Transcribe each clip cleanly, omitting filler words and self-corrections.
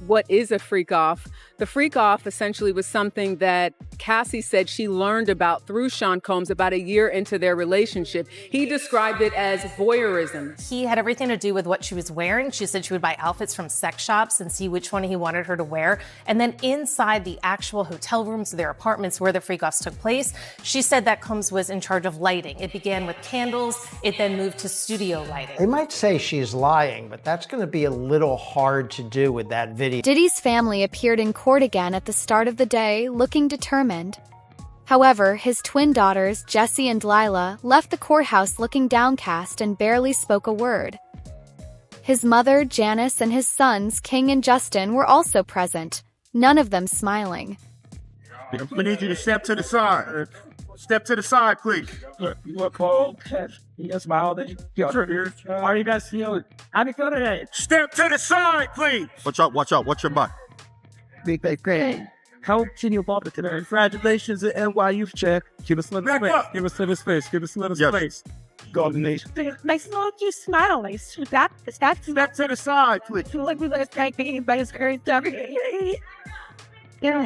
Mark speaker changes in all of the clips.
Speaker 1: what is a freak off. The freak off essentially was something that Cassie said she learned about through Sean Combs about a year into their relationship. He described it as voyeurism.
Speaker 2: He had everything to do with what she was wearing. She said she would buy outfits from sex shops and see which one he wanted her to wear. And then inside the actual hotel rooms, their apartments where the freak offs took place, she said that Combs was in charge of lighting. It began with candles. It then moved to studio lighting.
Speaker 3: They might say she's lying, but that's going to be a little hard to do with that video.
Speaker 4: Diddy's family appeared in court again at the start of the day, looking determined. However, his twin daughters, Jessie and Lila, left the courthouse looking downcast and barely spoke a word. His mother, Janice, and his sons, King and Justin, were also present, none of them smiling.
Speaker 5: We need you to step to the side. Step to the side, please.
Speaker 6: You look cold. You smile. How are you guys feeling? How do you feel today?
Speaker 5: Step to the side, please.
Speaker 7: Watch out, watch out. Watch your butt.
Speaker 6: Big great. How can you evolve it today? Congratulations at NYU check. Give us a little space. Give us a little space. Give us a little space. Golden Nation.
Speaker 8: Nice look, you smile. Nice. Step
Speaker 5: to the side, please.
Speaker 8: Feel like we let us take me by his great stuff. Yeah.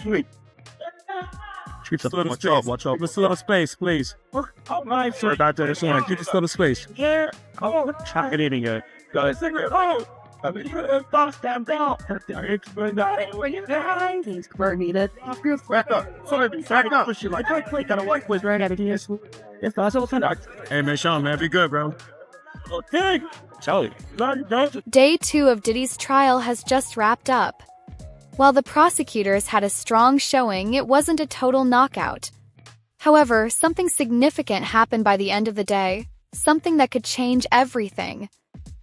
Speaker 6: Watch out, watch out. Give us a little space, please. Oh, my. Sorry about that. Give us a little space.
Speaker 8: Yeah.
Speaker 6: Oh, try it in here. Guys, oh.
Speaker 8: Boss them down. When you die, he's needed.
Speaker 5: Back up. Sorry, back up.
Speaker 8: I click on a white was right at it. It's possible to not.
Speaker 6: Hey, man, Sean, man, be good, bro.
Speaker 8: Okay.
Speaker 6: Charlie.
Speaker 4: Day 2 of Diddy's trial has just wrapped up. While the prosecutors had a strong showing, it wasn't a total knockout. However, something significant happened by the end of the day, something that could change everything.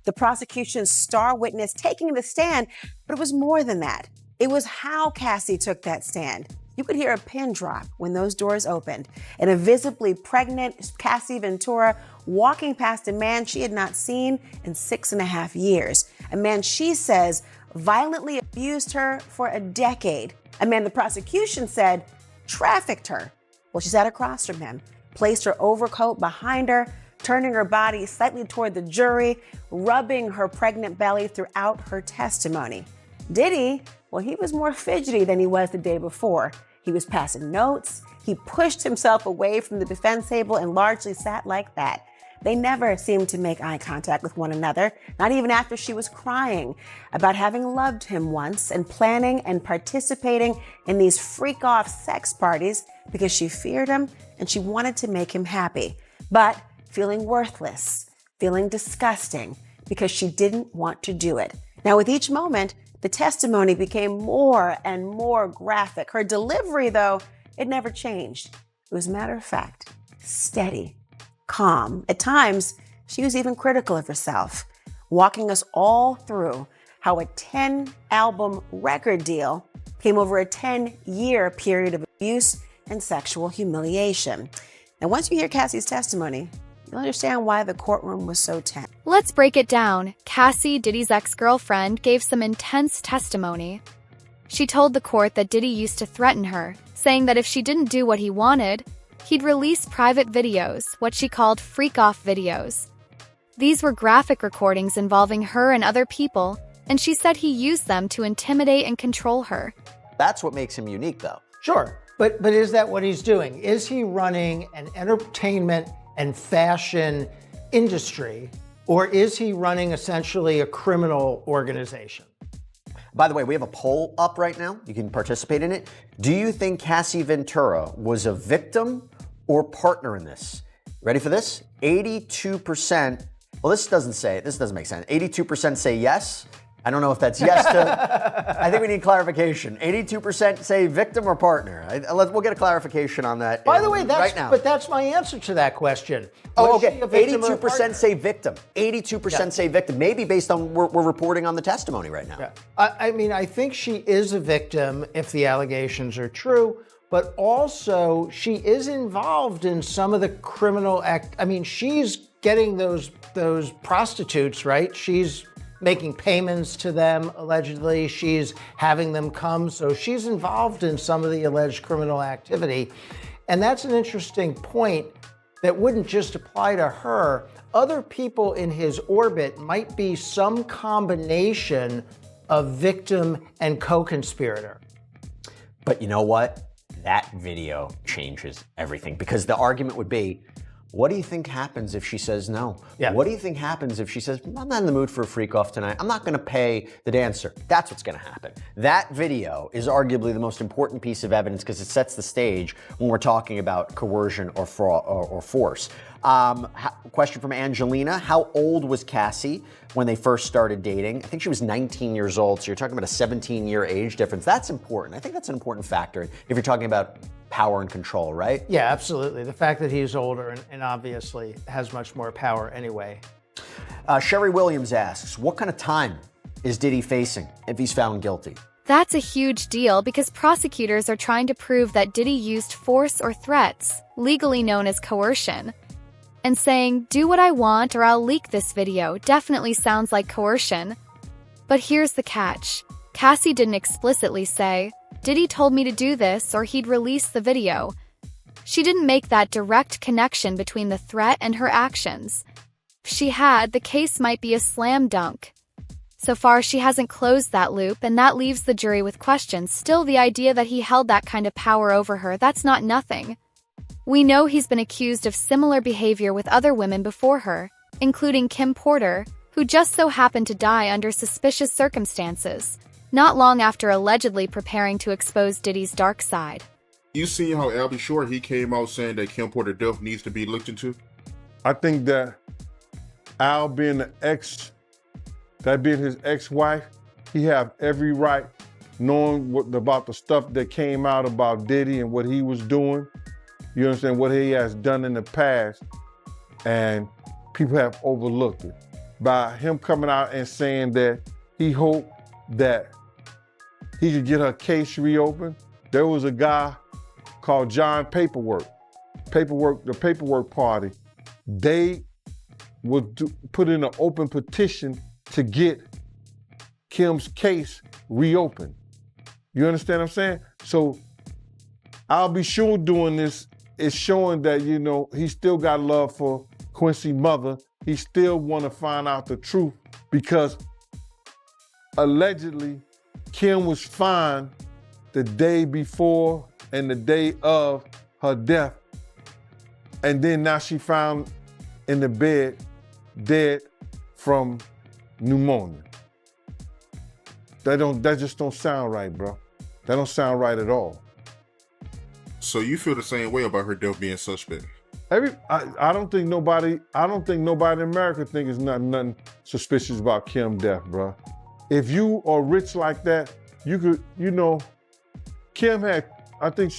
Speaker 9: The prosecution's star witness taking the stand, but it was more than that. It was how Cassie took that stand. You could hear a pin drop when those doors opened, and a visibly pregnant Cassie Ventura walking past a man she had not seen in 6.5 years. A man she says violently abused her for a decade. A man the prosecution said trafficked her. Well, she sat across from him, placed her overcoat behind her, turning her body slightly toward the jury, rubbing her pregnant belly throughout her testimony. Diddy, well, he was more fidgety than he was the day before. He was passing notes. He pushed himself away from the defense table and largely sat like that. They never seemed to make eye contact with one another, not even after she was crying about having loved him once and planning and participating in these freak-off sex parties because she feared him and she wanted to make him happy. But feeling worthless, feeling disgusting because she didn't want to do it. Now, with each moment, the testimony became more and more graphic. Her delivery, though, it never changed. It was matter of fact, steady, calm. At times, she was even critical of herself, walking us all through how a 10-album record deal came over a 10-year period of abuse and sexual humiliation. Now, once you hear Cassie's testimony, you'll understand why the courtroom was so tense.
Speaker 4: Let's break it down. Cassie, Diddy's ex-girlfriend, gave some intense testimony. She told the court that Diddy used to threaten her, saying that if she didn't do what he wanted, he'd release private videos, what she called freak-off videos. These were graphic recordings involving her and other people, and she said he used them to intimidate and control her.
Speaker 7: That's what makes him unique, though.
Speaker 3: Sure, but is that what he's doing? Is he running an entertainment and fashion industry, or is he running essentially a criminal organization?
Speaker 7: By the way, we have a poll up right now. You can participate in it. Do you think Cassie Ventura was a victim or partner in this? Ready for this? 82%. Well, this doesn't make sense. 82% say yes. I don't know if that's yes to, I think we need clarification. 82% say victim or partner. We'll get a clarification on that.
Speaker 3: By the way,
Speaker 7: right now.
Speaker 3: But that's my answer to that question.
Speaker 7: Oh, okay. 82% say victim. 82% say victim. Maybe based on we're reporting on the testimony right now.
Speaker 3: Yeah. I mean, I think she is a victim if the allegations are true, but also she is involved in some of the criminal act. I mean, she's getting those prostitutes, right? She's making payments to them, allegedly. She's having them come. So she's involved in some of the alleged criminal activity. And that's an interesting point that wouldn't just apply to her. Other people in his orbit might be some combination of victim and co-conspirator.
Speaker 7: But you know what? That video changes everything, because the argument would be, what do you think happens if she says no?
Speaker 3: Yeah.
Speaker 7: What do you think happens if she says, I'm not in the mood for a freak off tonight. I'm not going to pay the dancer. That's what's going to happen. That video is arguably the most important piece of evidence because it sets the stage when we're talking about coercion or force. Question from Angelina. How old was Cassie when they first started dating? I think she was 19 years old. So you're talking about a 17-year age difference. That's important. I think that's an important factor if you're talking about power and control, right?
Speaker 3: Yeah, absolutely. The fact that he's older and obviously has much more power anyway.
Speaker 7: Sherry Williams asks, what kind of time is Diddy facing if he's found guilty?
Speaker 4: That's a huge deal because prosecutors are trying to prove that Diddy used force or threats, legally known as coercion. And saying, do what I want or I'll leak this video definitely sounds like coercion. But here's the catch. Cassie didn't explicitly say, Diddy told me to do this or he'd release the video. She didn't make that direct connection between the threat and her actions. If she had, the case might be a slam dunk. So far, she hasn't closed that loop, and that leaves the jury with questions. Still, the idea that he held that kind of power over her, that's not nothing. We know he's been accused of similar behavior with other women before her, including Kim Porter, who just so happened to die under suspicious circumstances, not long after allegedly preparing to expose Diddy's dark side.
Speaker 5: You see how Albie Shore, he came out saying that Kim Porter death needs to be looked into?
Speaker 10: I think that Al being his ex-wife, he have every right, knowing about the stuff that came out about Diddy and what he was doing. You understand what he has done in the past, and people have overlooked it. By him coming out and saying that he hoped that he could get her case reopened. There was a guy called John Paperwork, the Paperwork Party. They would put in an open petition to get Kim's case reopened. You understand what I'm saying? So I'll be sure doing this is showing that, you know, he still got love for Quincy's mother. He still want to find out the truth because allegedly Kim was fine the day before and the day of her death. And then now she found in the bed dead from pneumonia. That just don't sound right, bro. That don't sound right at all.
Speaker 5: So you feel the same way about her death being suspect?
Speaker 10: I don't think nobody in America thinks nothing suspicious about Kim's death, bro. If you are rich like that, you could, you know, Kim had, I think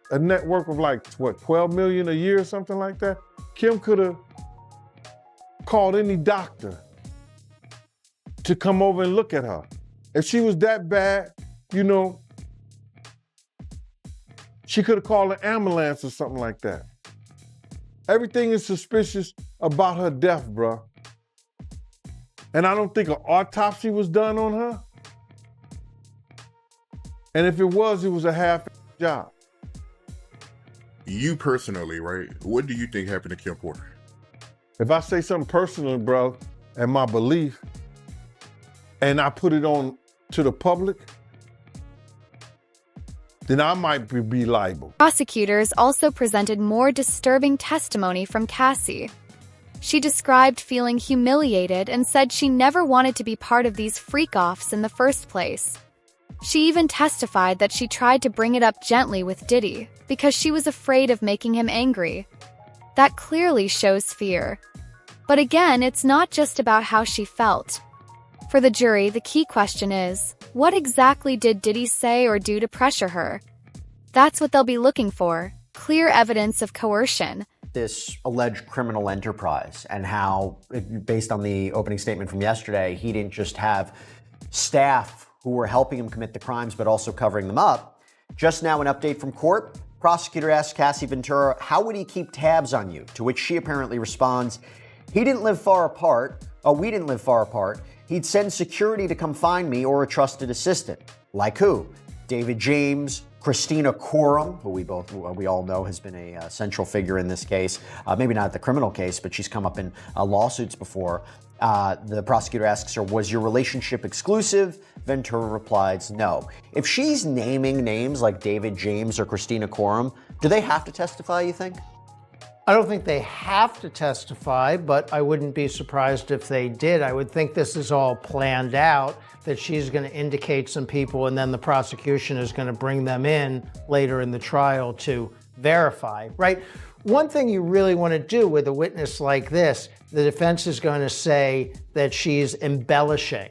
Speaker 10: a net worth of like, what, 12 million a year or something like that? Kim could have called any doctor to come over and look at her. If she was that bad, you know, she could have called an ambulance or something like that. Everything is suspicious about her death, bro. And I don't think an autopsy was done on her. And if it was a half job.
Speaker 5: You personally, right? What do you think happened to Kim Porter?
Speaker 10: If I say something personal, bro, and my belief, and I put it on to the public, then I might be liable.
Speaker 4: Prosecutors also presented more disturbing testimony from Cassie. She described feeling humiliated and said she never wanted to be part of these freak-offs in the first place. She even testified that she tried to bring it up gently with Diddy because she was afraid of making him angry. That clearly shows fear. But again, it's not just about how she felt. For the jury, the key question is, what exactly did Diddy say or do to pressure her? That's what they'll be looking for, clear evidence of coercion.
Speaker 7: This alleged criminal enterprise and how, based on the opening statement from yesterday, he didn't just have staff who were helping him commit the crimes, but also covering them up. Just now, an update from court. Prosecutor asked Cassie Ventura, how would he keep tabs on you? To which she apparently responds, he didn't live far apart. We didn't live far apart. He'd send security to come find me or a trusted assistant. Like who? David James, Christina Coram, who we all know has been a central figure in this case. Maybe not the criminal case, but she's come up in lawsuits before. The prosecutor asks her, was your relationship exclusive? Ventura replies, no. If she's naming names like David James or Christina Coram, do they have to testify, you think?
Speaker 3: I don't think they have to testify, but I wouldn't be surprised if they did. I would think this is all planned out, that she's going to indicate some people and then the prosecution is going to bring them in later in the trial to verify, right? One thing you really want to do with a witness like this, the defense is going to say that she's embellishing.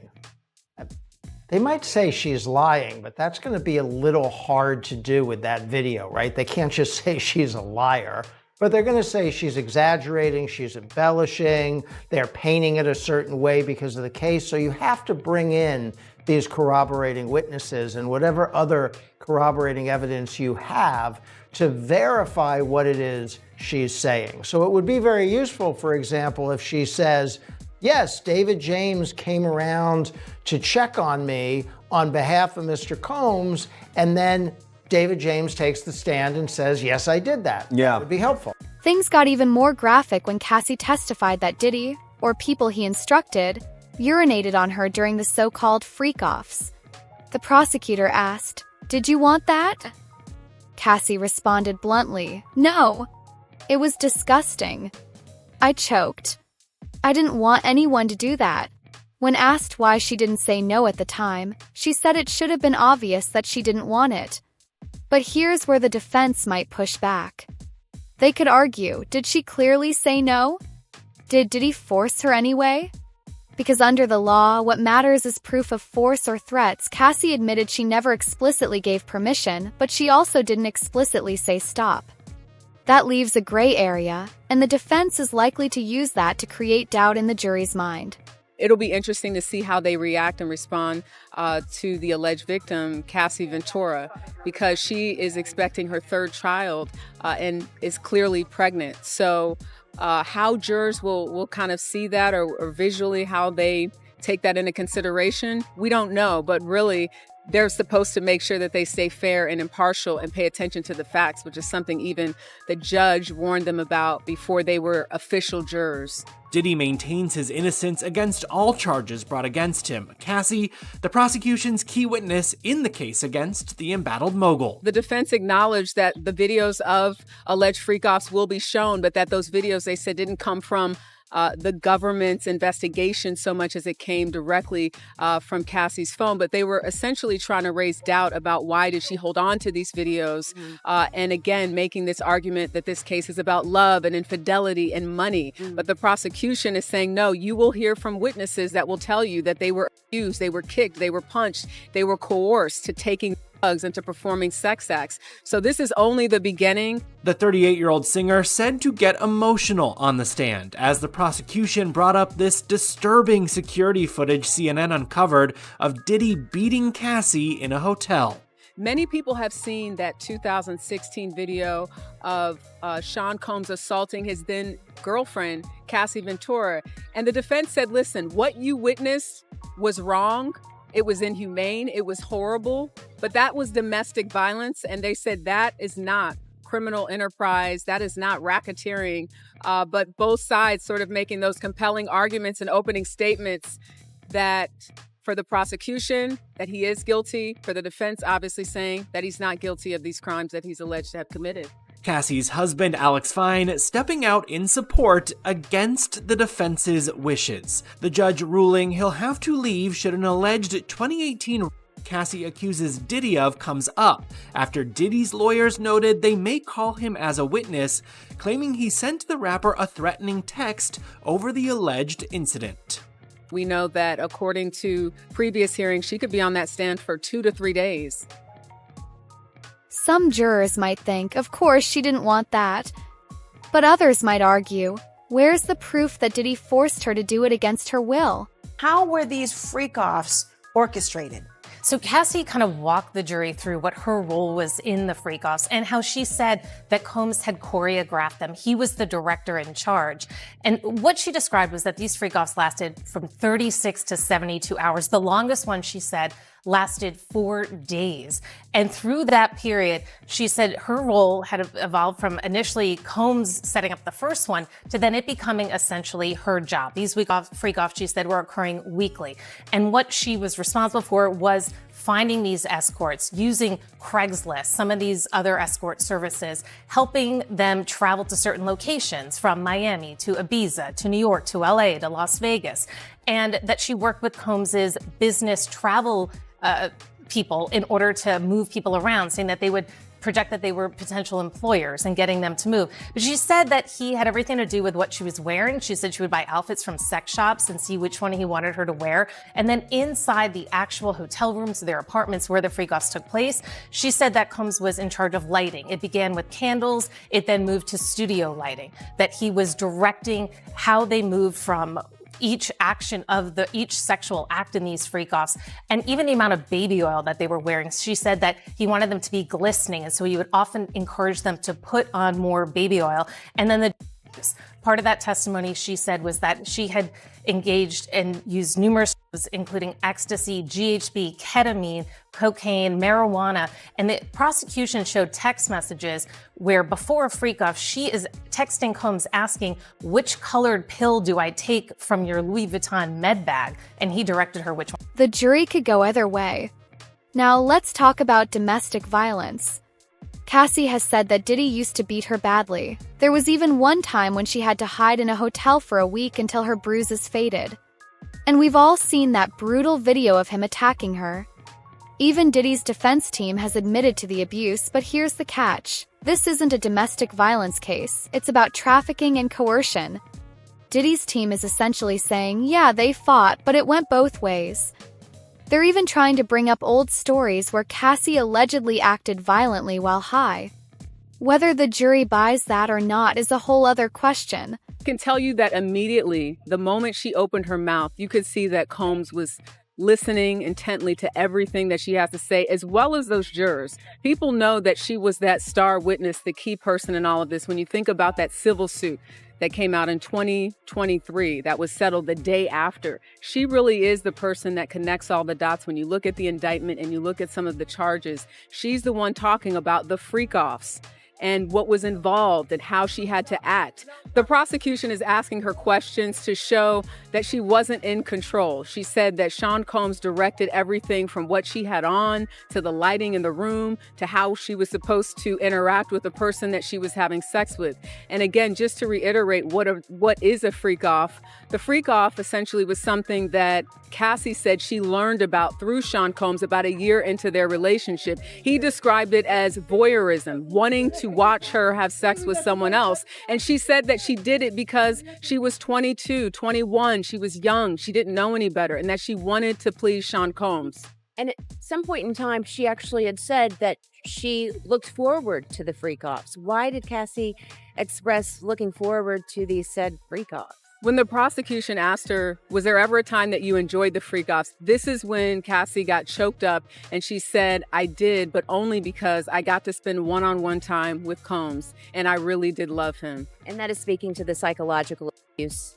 Speaker 3: They might say she's lying, but that's going to be a little hard to do with that video, right? They can't just say she's a liar. But they're going to say she's exaggerating, she's embellishing, they're painting it a certain way because of the case. So you have to bring in these corroborating witnesses and whatever other corroborating evidence you have to verify what it is she's saying. So it would be very useful, for example, if she says, yes, David James came around to check on me on behalf of Mr. Combs, and then David James takes the stand and says, yes, I did that.
Speaker 7: Yeah.
Speaker 3: That would be helpful.
Speaker 4: Things got even more graphic when Cassie testified that Diddy, or people he instructed, urinated on her during the so-called freak-offs. The prosecutor asked, did you want that? Cassie responded bluntly, no. It was disgusting. I choked. I didn't want anyone to do that. When asked why she didn't say no at the time, she said it should have been obvious that she didn't want it. But here's where the defense might push back. They could argue, did she clearly say no? Did Diddy force her anyway? Because under the law, what matters is proof of force or threats. Cassie admitted she never explicitly gave permission, but she also didn't explicitly say stop. That leaves a gray area, and the defense is likely to use that to create doubt in the jury's mind.
Speaker 1: It'll be interesting to see how they react and respond to the alleged victim, Cassie Ventura, because she is expecting her third child and is clearly pregnant. So how jurors will kind of see that or visually how they take that into consideration, we don't know. But really, they're supposed to make sure that they stay fair and impartial and pay attention to the facts, which is something even the judge warned them about before they were official jurors.
Speaker 11: Diddy maintains his innocence against all charges brought against him. Cassie, the prosecution's key witness in the case against the embattled mogul.
Speaker 1: The defense acknowledged that the videos of alleged freak-offs will be shown, but that those videos, they said, didn't come from the government's investigation so much as it came directly from Cassie's phone. But they were essentially trying to raise doubt about why did she hold on to these videos, and again making this argument that this case is about love and infidelity and money. But the prosecution is saying, no, you will hear from witnesses that will tell you that they were abused, they were kicked, they were punched, they were coerced to taking drugs and to performing sex acts. So this is only the beginning.
Speaker 11: The 38-year-old singer said to get emotional on the stand as the prosecution brought up this disturbing security footage CNN uncovered of Diddy beating Cassie in a hotel.
Speaker 1: Many people have seen that 2016 video of Sean Combs assaulting his then girlfriend, Cassie Ventura. And the defense said, listen, what you witnessed was wrong. It was inhumane. It was horrible. But that was domestic violence. And they said that is not criminal enterprise. That is not racketeering. But both sides sort of making those compelling arguments and opening statements that for the prosecution, that he is guilty. For the defense, obviously saying that he's not guilty of these crimes that he's alleged to have committed.
Speaker 11: Cassie's husband, Alex Fine, stepping out in support against the defense's wishes. The judge ruling he'll have to leave should an alleged 2018 Cassie accuses Diddy of comes up, after Diddy's lawyers noted they may call him as a witness, claiming he sent the rapper a threatening text over the alleged incident.
Speaker 1: We know that according to previous hearings, she could be on that stand for 2 to 3 days.
Speaker 4: Some jurors might think, of course, she didn't want that. But others might argue, where's the proof that Diddy forced her to do it against her will?
Speaker 9: How were these freak-offs orchestrated?
Speaker 2: So Cassie kind of walked the jury through what her role was in the freak-offs and how she said that Combs had choreographed them. He was the director in charge. And what she described was that these freak-offs lasted from 36 to 72 hours. The longest one, she said, lasted 4 days. And through that period, she said her role had evolved from initially Combs setting up the first one to then it becoming essentially her job. These freak-offs, she said, were occurring weekly. And what she was responsible for was finding these escorts, using Craigslist, some of these other escort services, helping them travel to certain locations from Miami to Ibiza, to New York, to LA, to Las Vegas. And that she worked with Combs's business travel people in order to move people around, saying that they would project that they were potential employers and getting them to move. But she said that he had everything to do with what she was wearing. She said she would buy outfits from sex shops and see which one he wanted her to wear. And then inside the actual hotel rooms, their apartments where the freak-offs took place, she said that Combs was in charge of lighting. It began with candles. It then moved to studio lighting, that he was directing how they moved from each action of each sexual act in these freak-offs, and even the amount of baby oil that they were wearing. She said that he wanted them to be glistening, and so he would often encourage them to put on more baby oil. And then part of that testimony, she said, was that she had engaged and used numerous, including ecstasy, GHB, ketamine, cocaine, marijuana. And the prosecution showed text messages where before a freak-off, she is texting Combs asking, which colored pill do I take from your Louis Vuitton med bag? And he directed her which one.
Speaker 4: The jury could go either way. Now let's talk about domestic violence. Cassie has said that Diddy used to beat her badly. There was even one time when she had to hide in a hotel for a week until her bruises faded. And we've all seen that brutal video of him attacking her. Even Diddy's defense team has admitted to the abuse, but here's the catch. This isn't a domestic violence case, it's about trafficking and coercion. Diddy's team is essentially saying, yeah, they fought, but it went both ways. They're even trying to bring up old stories where Cassie allegedly acted violently while high. Whether the jury buys that or not is a whole other question.
Speaker 1: I can tell you that immediately, the moment she opened her mouth, you could see that Combs was listening intently to everything that she has to say, as well as those jurors. People know that she was that star witness, the key person in all of this. When you think about that civil suit that came out in 2023, that was settled the day after, she really is the person that connects all the dots. When you look at the indictment and you look at some of the charges, she's the one talking about the freak-offs and what was involved and how she had to act. The prosecution is asking her questions to show that she wasn't in control. She said that Sean Combs directed everything from what she had on to the lighting in the room to how she was supposed to interact with the person that she was having sex with. And again, just to reiterate what is a freak-off, the freak-off essentially was something that Cassie said she learned about through Sean Combs about a year into their relationship. He described it as voyeurism, wanting to watch her have sex with someone else. And she said that she did it because she was 22, 21. She was young. She didn't know any better, and that she wanted to please Sean Combs.
Speaker 12: And at some point in time, she actually had said that she looked forward to the freak-offs. Why did Cassie express looking forward to these said freak-offs?
Speaker 1: When the prosecution asked her, was there ever a time that you enjoyed the freak-offs? This is when Cassie got choked up and she said, I did, but only because I got to spend one-on-one time with Combs and I really did love him.
Speaker 12: And that is speaking to the psychological abuse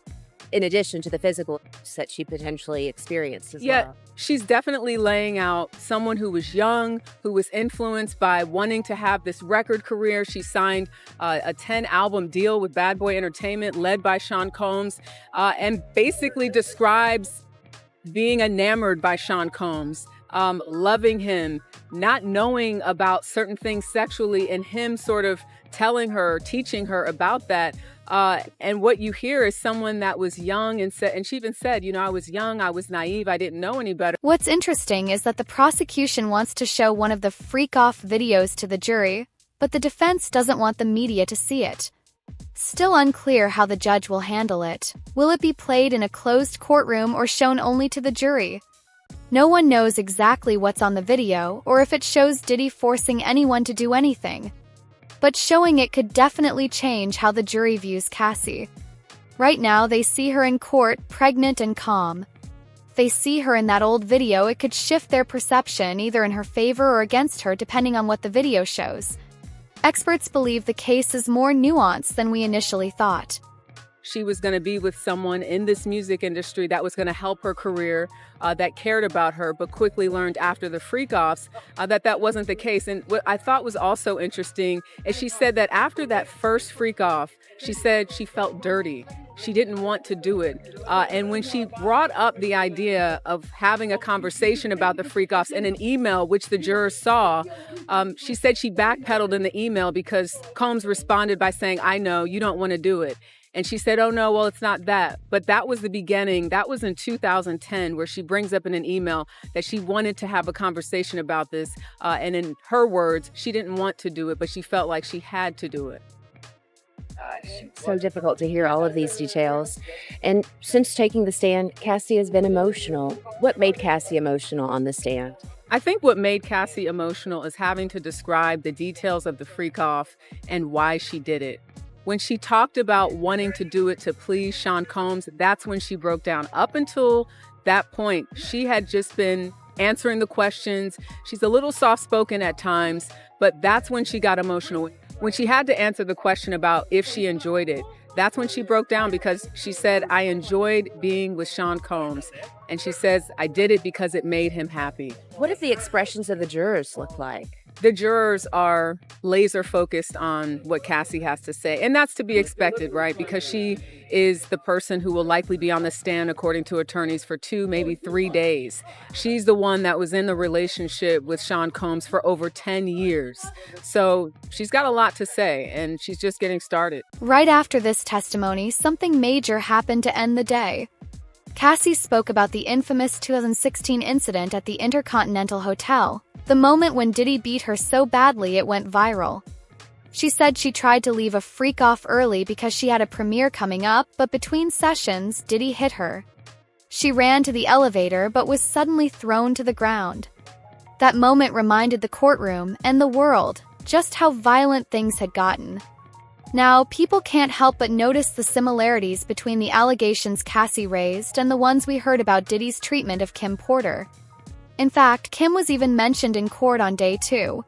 Speaker 12: in addition to the physical abuse that she potentially experienced as well.
Speaker 1: She's definitely laying out someone who was young, who was influenced by wanting to have this record career. She signed a 10-album deal with Bad Boy Entertainment, led by Sean Combs, and basically describes being enamored by Sean Combs, loving him, not knowing about certain things sexually, and him sort of telling her, teaching her about that. And what you hear is someone that was young and she even said, you know, I was young, I was naive, I didn't know any better.
Speaker 4: What's interesting is that the prosecution wants to show one of the freak-off videos to the jury, but the defense doesn't want the media to see it. Still unclear how the judge will handle it. Will it be played in a closed courtroom or shown only to the jury? No one knows exactly what's on the video or if it shows Diddy forcing anyone to do anything. But showing it could definitely change how the jury views Cassie. Right now, they see her in court, pregnant and calm. If they see her in that old video, it could shift their perception either in her favor or against her, depending on what the video shows. Experts believe the case is more nuanced than we initially thought.
Speaker 1: she was going to be with someone in this music industry that was going to help her career, that cared about her, but quickly learned after the freak-offs that wasn't the case. And what I thought was also interesting is she said that after that first freak-off, she said she felt dirty. She didn't want to do it. And when she brought up the idea of having a conversation about the freak-offs in an email, which the jurors saw, she said she backpedaled in the email because Combs responded by saying, "I know, you don't want to do it." And she said, "Oh, no, well, it's not that." But that was the beginning. That was in 2010, where she brings up in an email that she wanted to have a conversation about this. And in her words, she didn't want to do it, but she felt like she had to do it.
Speaker 12: So difficult to hear all of these details. And since taking the stand, Cassie has been emotional. What made Cassie emotional on the stand?
Speaker 1: I think what made Cassie emotional is having to describe the details of the freak-off and why she did it. When she talked about wanting to do it to please Sean Combs, that's when she broke down. Up until that point, she had just been answering the questions. She's a little soft-spoken at times, but that's when she got emotional. When she had to answer the question about if she enjoyed it, that's when she broke down, because she said, "I enjoyed being with Sean Combs." And she says, "I did it because it made him happy."
Speaker 12: What did the expressions of the jurors look like?
Speaker 1: The jurors are laser focused on what Cassie has to say. And that's to be expected, right? Because she is the person who will likely be on the stand, according to attorneys, for 2, maybe 3 days. She's the one that was in the relationship with Sean Combs for over 10 years. So she's got a lot to say, and she's just getting started.
Speaker 4: Right after this testimony, something major happened to end the day. Cassie spoke about the infamous 2016 incident at the Intercontinental Hotel, the moment when Diddy beat her so badly it went viral. She said she tried to leave a freak-off early because she had a premiere coming up, but between sessions, Diddy hit her. She ran to the elevator but was suddenly thrown to the ground. That moment reminded the courtroom and the world just how violent things had gotten. Now, people can't help but notice the similarities between the allegations Cassie raised and the ones we heard about Diddy's treatment of Kim Porter. In fact, Kim was even mentioned in court on day 2.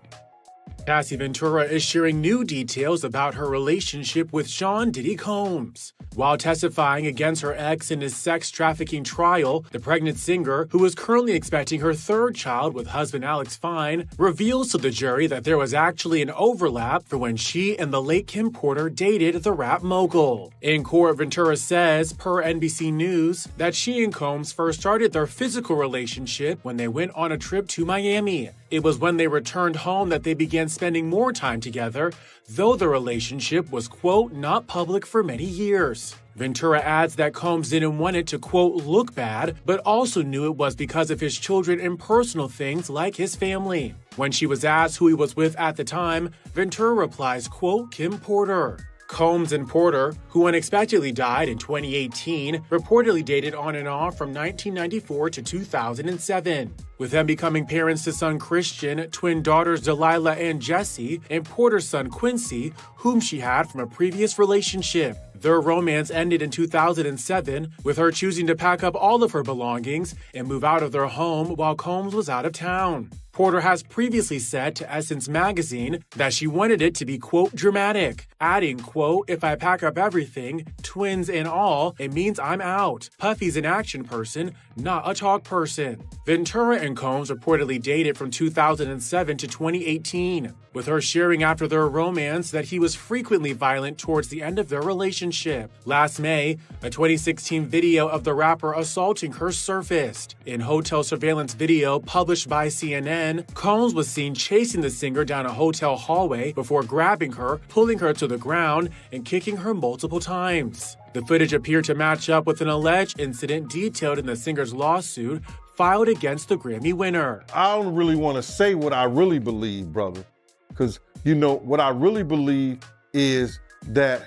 Speaker 11: Cassie Ventura is sharing new details about her relationship with Sean Diddy Combs. While testifying against her ex in his sex trafficking trial, the pregnant singer, who is currently expecting her 3rd child with husband Alex Fine, reveals to the jury that there was actually an overlap for when she and the late Kim Porter dated the rap mogul. In court, Ventura says, per NBC News, that she and Combs first started their physical relationship when they went on a trip to Miami. It was when they returned home that they began spending more time together, though the relationship was, quote, not public for many years. Ventura adds that Combs didn't want it to, quote, look bad, but also knew it was because of his children and personal things like his family. When she was asked who he was with at the time, Ventura replies, quote, Kim Porter. Combs and Porter, who unexpectedly died in 2018, reportedly dated on and off from 1994 to 2007. With them becoming parents to son Christian, twin daughters Delilah and Jessie, and Porter's son Quincy, whom she had from a previous relationship. Their romance ended in 2007, with her choosing to pack up all of her belongings and move out of their home while Combs was out of town. Porter has previously said to Essence magazine that she wanted it to be, quote, dramatic, adding, quote, if I pack up everything, twins and all, it means I'm out. Puffy's an action person, not a talk person. Ventura and Combs reportedly dated from 2007 to 2018, with her sharing after their romance that he was frequently violent towards the end of their relationship. Last May, a 2016 video of the rapper assaulting her surfaced. In hotel surveillance video published by CNN, Combs was seen chasing the singer down a hotel hallway before grabbing her, pulling her to the ground, and kicking her multiple times. The footage appeared to match up with an alleged incident detailed in the singer's lawsuit filed against the Grammy winner.
Speaker 10: I don't really want to say what I really believe, brother, because, you know, what I really believe is that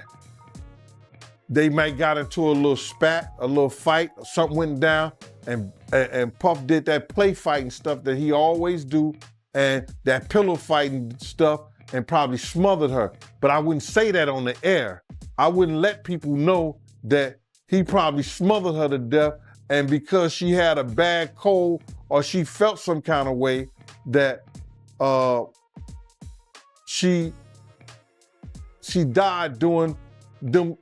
Speaker 10: they might got into a little spat, a little fight, something went down, and Puff did that play fighting stuff that he always do, and that pillow fighting stuff, and probably smothered her. But I wouldn't say that on the air. I wouldn't let people know that he probably smothered her to death, and because she had a bad cold or she felt some kind of way that she died doing them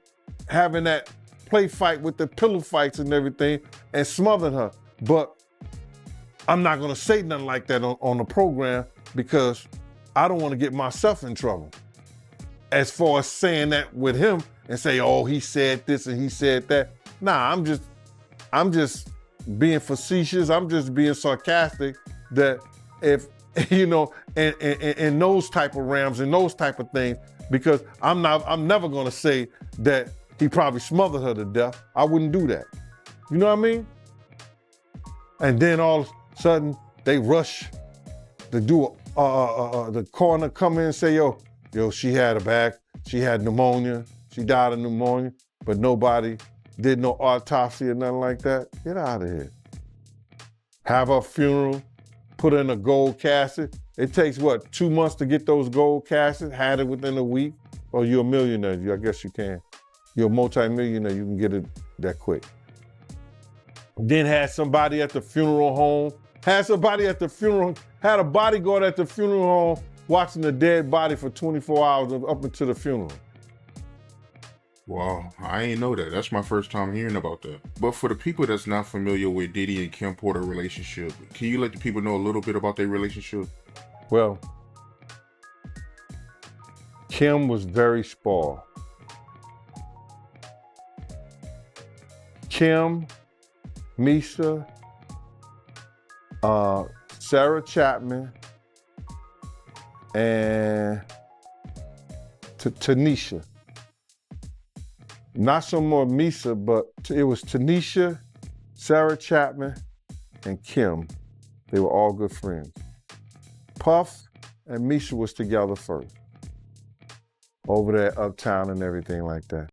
Speaker 10: having that play fight with the pillow fights and everything and smothering her. But I'm not gonna say nothing like that on the program because I don't wanna get myself in trouble. As far as saying that with him and say, oh, he said this and he said that. Nah, I'm just being facetious. I'm just being sarcastic that if, you know, in those type of realms and those type of things, because I'm never gonna say that he probably smothered her to death. I wouldn't do that. You know what I mean? And then all of a sudden they rush to do the coroner come in and say, yo, she had pneumonia. She died of pneumonia, but nobody did no autopsy or nothing like that. Get out of here. Have her funeral, put her in a gold casket. It takes, what, 2 months to get those gold caskets, had it within a week? Or you're a millionaire, I guess you can. You're a multi-millionaire, you can get it that quick. Then had somebody at the funeral home, had a bodyguard at the funeral home watching the dead body for 24 hours up until the funeral.
Speaker 5: Wow, I ain't know that. That's my first time hearing about that. But for the people that's not familiar with Diddy and Kim Porter relationship, can you let the people know a little bit about their relationship?
Speaker 10: Well, Kim was very spoiled. Kim, Misha, Sarah Chapman, and Tanisha. Not so more Misha, but it was Tanisha, Sarah Chapman, and Kim. They were all good friends. Puff and Misha was together first, over there uptown and everything like that.